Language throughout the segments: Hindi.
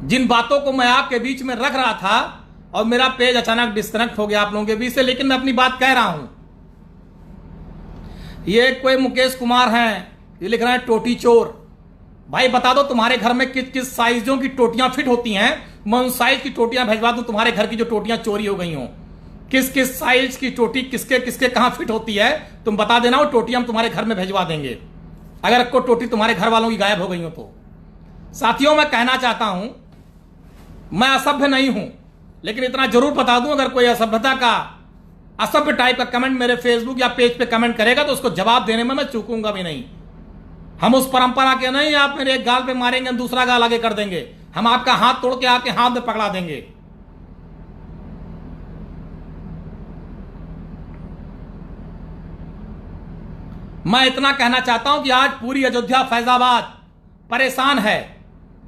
जिन बातों को मैं आपके बीच में रख रहा था और मेरा पेज अचानक डिस्कनेक्ट हो गया आप लोगों के बीच से, लेकिन मैं अपनी बात कह रहा हूं। ये कोई मुकेश कुमार हैं, ये लिख रहे हैं टोटी चोर। भाई बता दो तुम्हारे घर में किस किस साइजों की टोटियां फिट होती हैं, मैं उन साइज की टोटियां भेजवा दूं तुम्हारे घर की जो टोटियां चोरी हो गई हों। किस किस साइज की टोटी किसके किसके कहां फिट होती है तुम बता देना, वो टोटियां हम तुम्हारे घर में भेजवा देंगे अगर कोई टोटी तुम्हारे घर वालों की गायब हो गई हो तो। साथियों मैं कहना चाहता हूं, मैं असभ्य नहीं हूं, लेकिन इतना जरूर बता दूं, अगर कोई असभ्यता का असभ्य टाइप का कमेंट मेरे फेसबुक या पेज पे कमेंट करेगा तो उसको जवाब देने में मैं चूकूंगा भी नहीं। हम उस परंपरा के नहीं, आप मेरे एक गाल पे मारेंगे हम दूसरा गाल आगे कर देंगे, हम आपका हाथ तोड़ के आपके हाथ में पकड़ा देंगे। मैं इतना कहना चाहता हूं कि आज पूरी अयोध्या फैजाबाद परेशान है,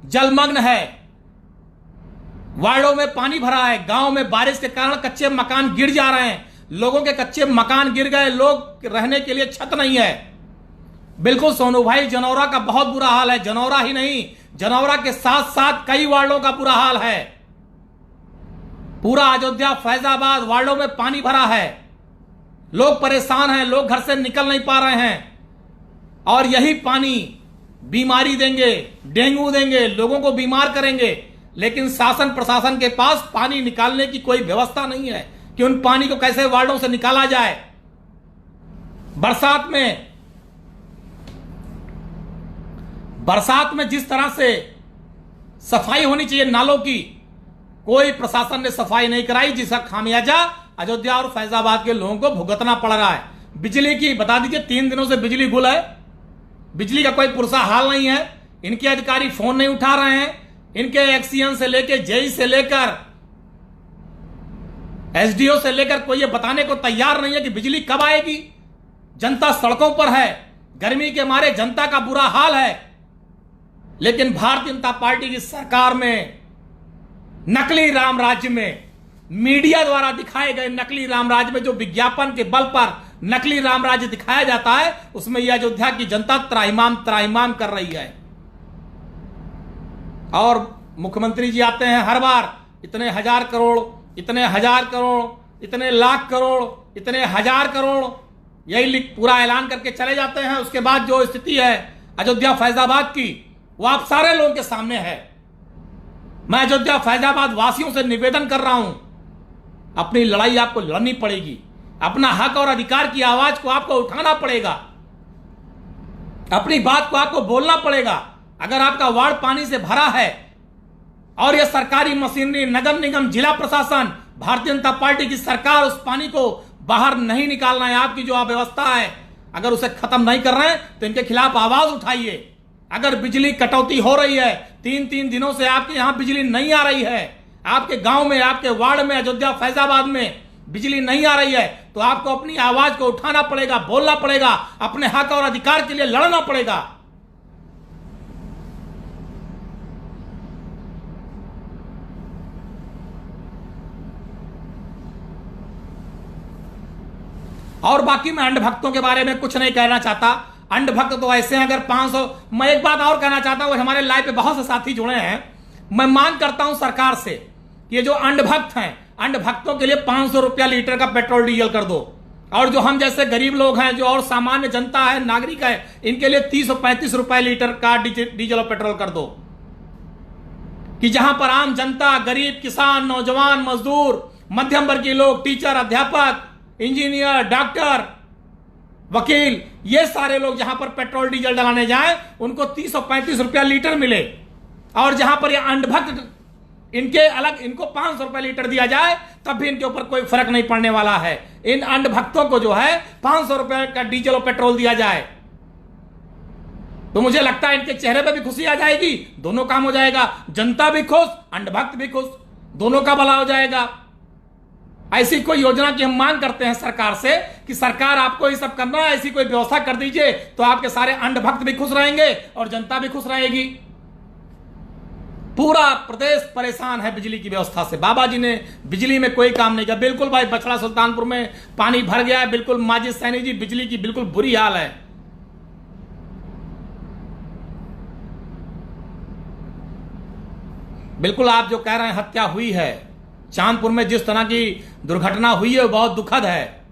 जलमग्न है, वार्डों में पानी भरा है, गांव में बारिश के कारण कच्चे मकान गिर जा रहे हैं, लोगों के कच्चे मकान गिर गए, लोग रहने के लिए छत नहीं है। बिल्कुल सोनू भाई, जनौरा का बहुत बुरा हाल है। जनौरा ही नहीं, जनौरा के साथ साथ कई वार्डों का बुरा हाल है। पूरा अयोध्या फैजाबाद वार्डों में पानी भरा है, लोग परेशान हैं, लोग घर से निकल नहीं पा रहे हैं, और यही पानी बीमारी देंगे, डेंगू देंगे, लोगों को बीमार करेंगे। लेकिन शासन प्रशासन के पास पानी निकालने की कोई व्यवस्था नहीं है कि उन पानी को कैसे वार्डों से निकाला जाए। बरसात में जिस तरह से सफाई होनी चाहिए नालों की, कोई प्रशासन ने सफाई नहीं कराई, जिसका खामियाजा अयोध्या और फैजाबाद के लोगों को भुगतना पड़ रहा है। बिजली की बता दीजिए, 3 दिनों से बिजली गुल है, बिजली का कोई पुरसा हाल नहीं है। इनके अधिकारी फोन नहीं उठा रहे हैं, इनके एक्सीएन से लेकर जेई से लेकर एसडीओ से लेकर कोई ये बताने को तैयार नहीं है कि बिजली कब आएगी। जनता सड़कों पर है, गर्मी के मारे जनता का बुरा हाल है, लेकिन भारतीय जनता पार्टी की सरकार में नकली राम राज्य में, मीडिया द्वारा दिखाए गए नकली राम राज्य में, जो विज्ञापन के बल पर नकली राम राज्य दिखाया जाता है, उसमें यह अयोध्या की जनता त्राहिमाम कर रही है। और मुख्यमंत्री जी आते हैं हर बार, इतने हजार करोड़, इतने हजार करोड़, इतने लाख करोड़, इतने हजार करोड़, यही पूरा ऐलान करके चले जाते हैं। उसके बाद जो स्थिति है अयोध्या फैजाबाद की, वो आप सारे लोगों के सामने है। मैं अयोध्या फैजाबाद वासियों से निवेदन कर रहा हूं, अपनी लड़ाई आपको लड़नी पड़ेगी, अपना हक और अधिकार की आवाज को आपको उठाना पड़ेगा, अपनी बात को आपको बोलना पड़ेगा। अगर आपका वार्ड पानी से भरा है और यह सरकारी मशीनरी, नगर निगम, जिला प्रशासन, भारतीय जनता पार्टी की सरकार उस पानी को बाहर नहीं निकालना है, आपकी जो अव्यवस्था है अगर उसे खत्म नहीं कर रहे हैं तो इनके खिलाफ आवाज उठाइए। अगर बिजली कटौती हो रही है, 3-3 दिनों से आपके यहां बिजली नहीं आ रही है, आपके गांव में, आपके वार्ड में, अयोध्या फैजाबाद में बिजली नहीं आ रही है, तो आपको अपनी आवाज को उठाना पड़ेगा, बोलना पड़ेगा, अपने हक और अधिकार के लिए लड़ना पड़ेगा। और बाकी मैं अंधभक्तों के बारे में कुछ नहीं कहना चाहता। अंधभक्त तो ऐसे हैं, अगर 500, मैं एक बात और कहना चाहता हूं, हमारे लाइव पे बहुत से साथी जुड़े हैं, मैं मांग करता हूं सरकार से कि ये जो अंधभक्त हैं, अंधभक्तों के लिए 500 रुपया लीटर का पेट्रोल डीजल कर दो, और जो हम जैसे गरीब लोग हैं, जो और सामान्य जनता है, नागरिक है, इनके लिए 30-35 रुपए लीटर का डीजल और पेट्रोल कर दो, कि जहां पर आम जनता, गरीब, किसान, नौजवान, मजदूर, मध्यम वर्गीय लोग, टीचर, अध्यापक, इंजीनियर, डॉक्टर, वकील, ये सारे लोग जहां पर पेट्रोल डीजल डलाने जाएं, उनको 30 और 35 रुपया लीटर मिले। और जहां पर ये अंधभक्त, इनके अलग, इनको 500 रुपए लीटर दिया जाए, तब भी इनके ऊपर कोई फर्क नहीं पड़ने वाला है। इन अंधभक्तों को जो है 500 रुपए का डीजल और पेट्रोल दिया जाए तो मुझे लगता है इनके चेहरे पे भी खुशी आ जाएगी, दोनों काम हो जाएगा, जनता भी खुश, अंधभक्त भी खुश, दोनों का भला हो जाएगा। ऐसी कोई योजना की हम मांग करते हैं सरकार से कि सरकार आपको ये सब करना है, ऐसी कोई व्यवस्था कर दीजिए, तो आपके सारे अंधभक्त भी खुश रहेंगे और जनता भी खुश रहेगी। पूरा प्रदेश परेशान है बिजली की व्यवस्था से। बाबा जी ने बिजली में कोई काम नहीं किया। बिल्कुल भाई, बछड़ा सुल्तानपुर में पानी भर गया है, बिल्कुल माजिद सैनी जी, बिजली की बिल्कुल बुरी हाल है। बिल्कुल आप जो कह रहे हैं हत्या हुई है, चांदपुर में जिस तरह की दुर्घटना हुई है वो बहुत दुखद है।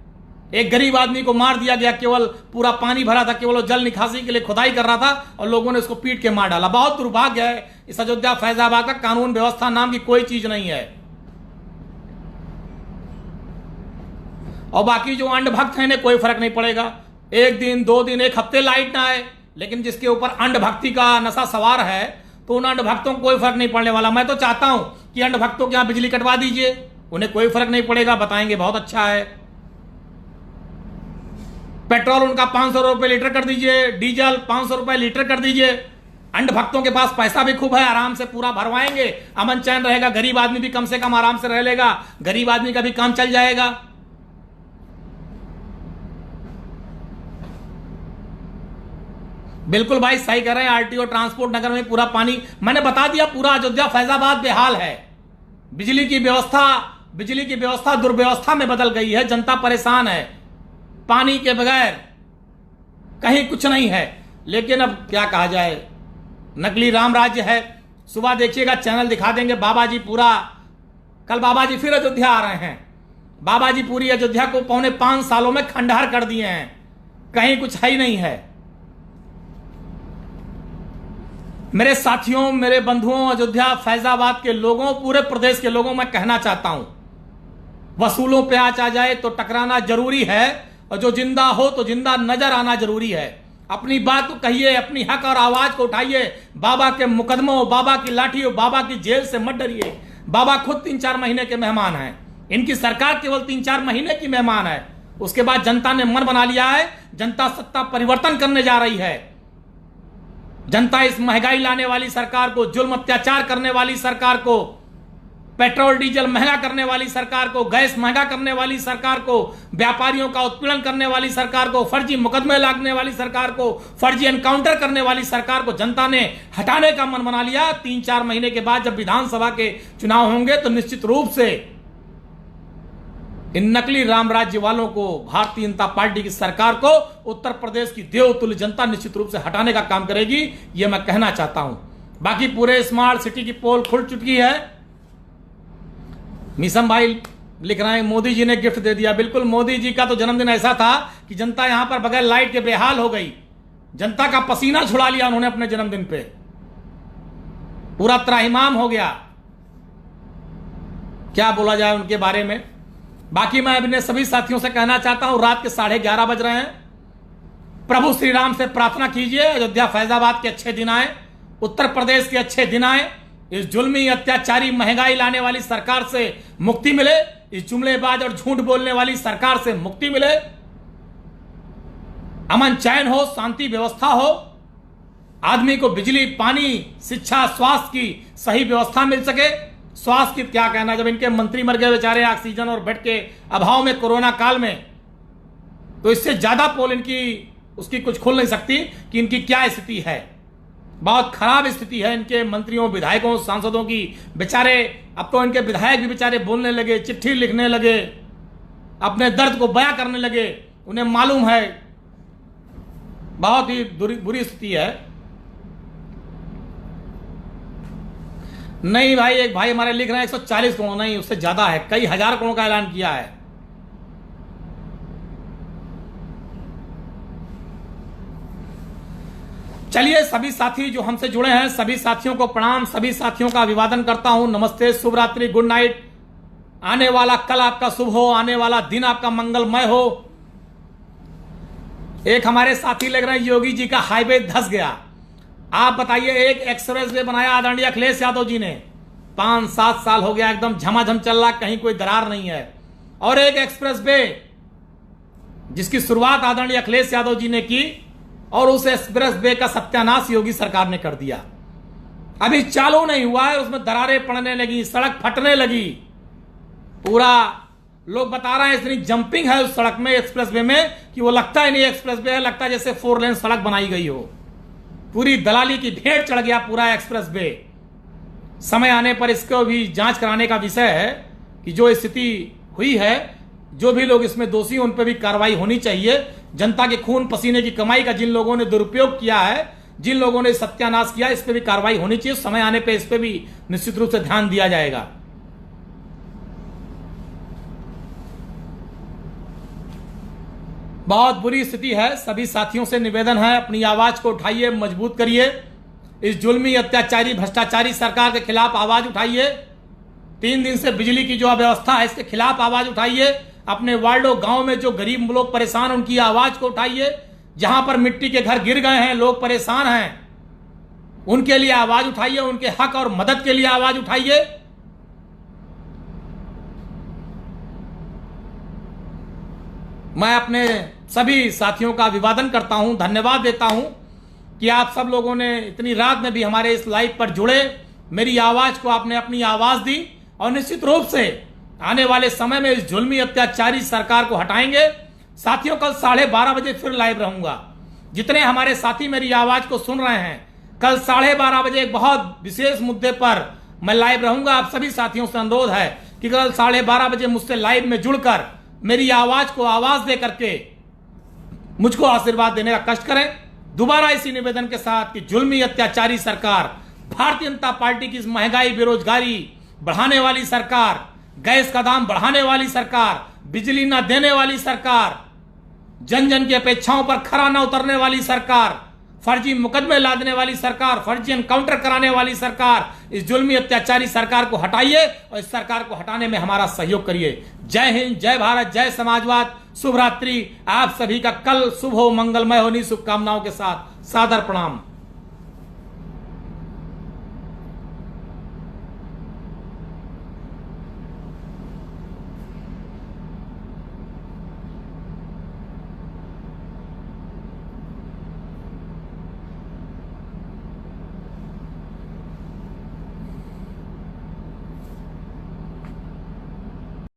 एक गरीब आदमी को मार दिया गया, केवल पूरा पानी भरा था, केवल वो जल निकासी के लिए खुदाई कर रहा था और लोगों ने उसको पीट के मार डाला। बहुत दुर्भाग्य है, इस अयोध्या फैजाबाद का कानून व्यवस्था नाम की कोई चीज नहीं है। और बाकी जो अंधभक्त हैं इन्हें कोई फर्क नहीं पड़ेगा, एक दिन 2 दिन 1 हफ्ते लाइट ना आए, लेकिन जिसके ऊपर अंधभक्ति का नशा सवार है तो उन अंधभक्तों को कोई फर्क नहीं पड़ने वाला। मैं तो चाहता हूं कि अंधभक्तों के यहां बिजली कटवा दीजिए, उन्हें कोई फर्क नहीं पड़ेगा, बताएंगे बहुत अच्छा है। पेट्रोल उनका 500 रुपए लीटर कर दीजिए, डीजल 500 रुपए लीटर कर दीजिए। अंधभक्तों के पास पैसा भी खूब है, आराम से पूरा भरवाएंगे, अमन चैन रहेगा, गरीब आदमी भी कम से कम आराम से रह लेगा, गरीब आदमी का भी काम चल जाएगा। बिल्कुल भाई सही कह रहे हैं, आरटीओ ट्रांसपोर्ट नगर में पूरा पानी, मैंने बता दिया पूरा अयोध्या फैजाबाद बेहाल है। बिजली की व्यवस्था दुर्व्यवस्था में बदल गई है, जनता परेशान है, पानी के बगैर कहीं कुछ नहीं है। लेकिन अब क्या कहा जाए, नकली राम राज्य है। सुबह देखिएगा चैनल दिखा देंगे, बाबा जी पूरा, कल बाबा जी फिर अयोध्या आ रहे हैं। बाबा जी पूरी अयोध्या को 4.25 सालों में खंडहर कर दिए हैं, कहीं कुछ है ही नहीं है। मेरे साथियों, मेरे बंधुओं, अयोध्या फैजाबाद के लोगों, पूरे प्रदेश के लोगों, मैं कहना चाहता हूं, वसूलों पे आंच आ जाए तो टकराना जरूरी है, और जो जिंदा हो तो जिंदा नजर आना जरूरी है। अपनी बात को कहिए, अपनी हक और आवाज को उठाइए। बाबा के मुकदमों, बाबा की लाठी और बाबा की जेल से मत डरिए। बाबा खुद 3-4 महीने के मेहमान हैं, इनकी सरकार केवल 3-4 महीने की मेहमान है। उसके बाद जनता ने मन बना लिया है, जनता सत्ता परिवर्तन करने जा रही है। जनता इस महंगाई लाने वाली सरकार को, जुल्म अत्याचार करने वाली सरकार को, पेट्रोल डीजल महंगा करने वाली सरकार को, गैस महंगा करने वाली सरकार को, व्यापारियों का उत्पीड़न करने वाली सरकार को, फर्जी मुकदमे लागने वाली सरकार को, फर्जी एनकाउंटर करने वाली सरकार को जनता ने हटाने का मन बना लिया। 3-4 महीने के बाद जब विधानसभा के चुनाव होंगे तो निश्चित रूप से इन नकली राम राज्य वालों को, भारतीय जनता पार्टी की सरकार को, उत्तर प्रदेश की देवतुल्य जनता निश्चित रूप से हटाने का काम करेगी, यह मैं कहना चाहता हूं। बाकी पूरे स्मार्ट सिटी की पोल खुल चुकी है। मिसम भाई लिख रहे हैं मोदी जी ने गिफ्ट दे दिया। बिल्कुल, मोदी जी का तो जन्मदिन ऐसा था कि जनता यहां पर बगैर लाइट के बेहाल हो गई, जनता का पसीना छुड़ा लिया उन्होंने अपने जन्मदिन पे, पूरा त्राहिमाम हो गया। क्या बोला जाए उनके बारे में। बाकी मैं अपने सभी साथियों से कहना चाहता हूं, रात के 11:30 बज रहे हैं, प्रभु श्री राम से प्रार्थना कीजिए अयोध्या फैजाबाद के अच्छे दिन आए, उत्तर प्रदेश के अच्छे दिन आए, इस जुल्मी अत्याचारी महंगाई लाने वाली सरकार से मुक्ति मिले, इस जुमलेबाज और झूठ बोलने वाली सरकार से मुक्ति मिले, अमन चैन हो, शांति व्यवस्था हो, आदमी को बिजली, पानी, शिक्षा, स्वास्थ्य की सही व्यवस्था मिल सके। स्वास्थ्य की क्या कहना, जब इनके मंत्री मर गए बेचारे ऑक्सीजन और बेड के अभाव में कोरोना काल में, तो इससे ज्यादा पोल इनकी उसकी कुछ खुल नहीं सकती कि इनकी क्या स्थिति है। बहुत खराब स्थिति है इनके मंत्रियों, विधायकों, सांसदों की। बेचारे अब तो इनके विधायक भी बेचारे बोलने लगे, चिट्ठी लिखने लगे, अपने दर्द को बयां करने लगे। उन्हें मालूम है बहुत ही बुरी स्थिति है। नहीं भाई, एक भाई हमारे लिख रहे हैं 140 करोड़, नहीं उससे ज्यादा है, कई हजार करोड़ का ऐलान किया है। चलिए, सभी साथी जो हमसे जुड़े हैं सभी साथियों को प्रणाम, सभी साथियों का अभिवादन करता हूं। नमस्ते, शुभ रात्रि, गुड नाइट। आने वाला कल आपका शुभ हो, आने वाला दिन आपका मंगलमय हो। एक हमारे साथी लग रहे हैं योगी जी का हाईवे धंस गया। आप बताइए, एक एक्सप्रेस वे बनाया आदरणीय अखिलेश यादव जी ने, 5-7 साल हो गया, एकदम झमाझम चल रहा, कहीं कोई दरार नहीं है। और एक एक्सप्रेस वे जिसकी शुरुआत आदरणीय अखिलेश यादव जी ने की, और उस एक्सप्रेस वे का सत्यानाश योगी सरकार ने कर दिया। अभी चालू नहीं हुआ है, उसमें दरारें पड़ने लगी, सड़क फटने लगी, पूरा लोग बता रहे हैं इतनी जंपिंग है उस सड़क में, एक्सप्रेस वे में, कि वो लगता ही नहीं एक्सप्रेस वे है, लगता है जैसे 4 लेन सड़क बनाई गई हो। पूरी दलाली की भेंट चढ़ गया पूरा एक्सप्रेस वे। समय आने पर इसको भी जांच कराने का विषय है कि जो स्थिति हुई है, जो भी लोग इसमें दोषी उन पर भी कार्रवाई होनी चाहिए। जनता के खून पसीने की कमाई का जिन लोगों ने दुरुपयोग किया है, जिन लोगों ने सत्यानाश किया इस पे भी कार्रवाई होनी चाहिए। समय आने पे इस पे भी निश्चित रूप से ध्यान दिया जाएगा। बहुत बुरी स्थिति है। सभी साथियों से निवेदन है, अपनी आवाज को उठाइए, मजबूत करिए। इस जुल्मी, अत्याचारी, भ्रष्टाचारी सरकार के खिलाफ आवाज उठाइए। 3 दिन से बिजली की जो अव्यवस्था है इसके खिलाफ आवाज उठाइए। अपने वार्डों, गांव में जो गरीब लोग परेशान, उनकी आवाज को उठाइए। जहां पर मिट्टी के घर गिर गए हैं, लोग परेशान हैं, उनके लिए आवाज उठाइए। उनके हक और मदद के लिए आवाज उठाइए। मैं अपने सभी साथियों का अभिवादन करता हूं, धन्यवाद देता हूं कि आप सब लोगों ने इतनी रात में भी हमारे इस लाइव पर जुड़े, मेरी आवाज को आपने अपनी आवाज दी। और निश्चित रूप से आने वाले समय में इस जुल्मी, अत्याचारी सरकार को हटाएंगे। साथियों, कल 12:30 बजे फिर लाइव रहूंगा। जितने हमारे साथी मेरी आवाज को सुन रहे हैं, कल 12:30 बजे एक बहुत विशेष मुद्दे पर मैं लाइव रहूंगा। आप सभी साथियों से अनुरोध है कि कल 12:30 बजे मुझसे लाइव में जुड़कर मेरी आवाज को आवाज दे करके मुझको आशीर्वाद देने का कष्ट करें। दोबारा इसी निवेदन के साथ कि जुल्मी, अत्याचारी सरकार, भारतीय जनता पार्टी की इस महंगाई, बेरोजगारी बढ़ाने वाली सरकार, गैस का दाम बढ़ाने वाली सरकार, बिजली न देने वाली सरकार, जन जन की अपेक्षाओं पर खरा न उतरने वाली सरकार, फर्जी मुकदमे लादने वाली सरकार, फर्जी एनकाउंटर कराने वाली सरकार, इस जुल्मी, अत्याचारी सरकार को हटाइए और इस सरकार को हटाने में हमारा सहयोग करिए। जय हिंद, जय भारत, जय समाजवाद, शुभ रात्रि। आप सभी का कल शुभ हो, मंगलमय हो, शुभकामनाओं के साथ सादर प्रणाम।